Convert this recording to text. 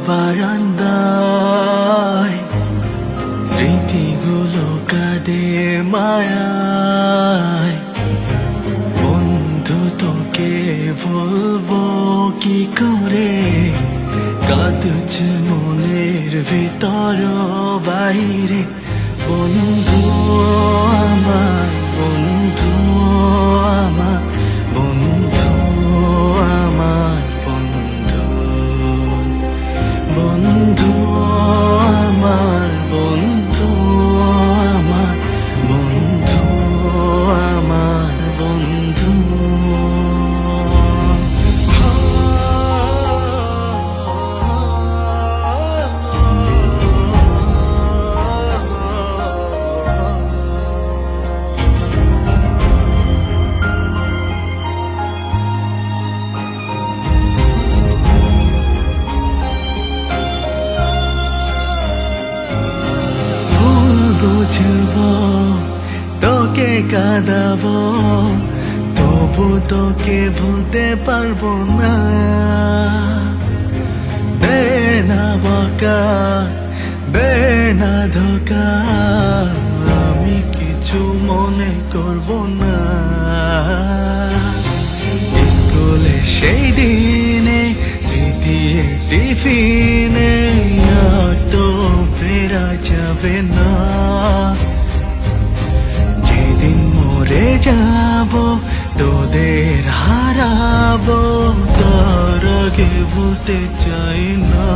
বারান্দায় স্মৃতিগুলো কাঁদে মায়ায়। বন্ধু তোকে বলবো কি করে, কাঁদছে মনের ভিতর বাইরে। বন্ধু আমার, বন্ধু আমার, বন্ধু আমার, বন্ধু বন্ধু আমার, বন্ধু আমার, বন্ধু আমার, বন্ধু। বুঝবো তোকে কাঁদাবো, তবু তোকে ভুলতে পারবো না। দে না বকা, দে না ধোকা, আমি কিছু মনে করবো না। স্কুলে সেই দিনে স্মৃতির টিফিনে আর তো ফেরা যাবে না। যেদিন মরে যাব তোদের হারাবো, তার আগে ভুলতে চাই না।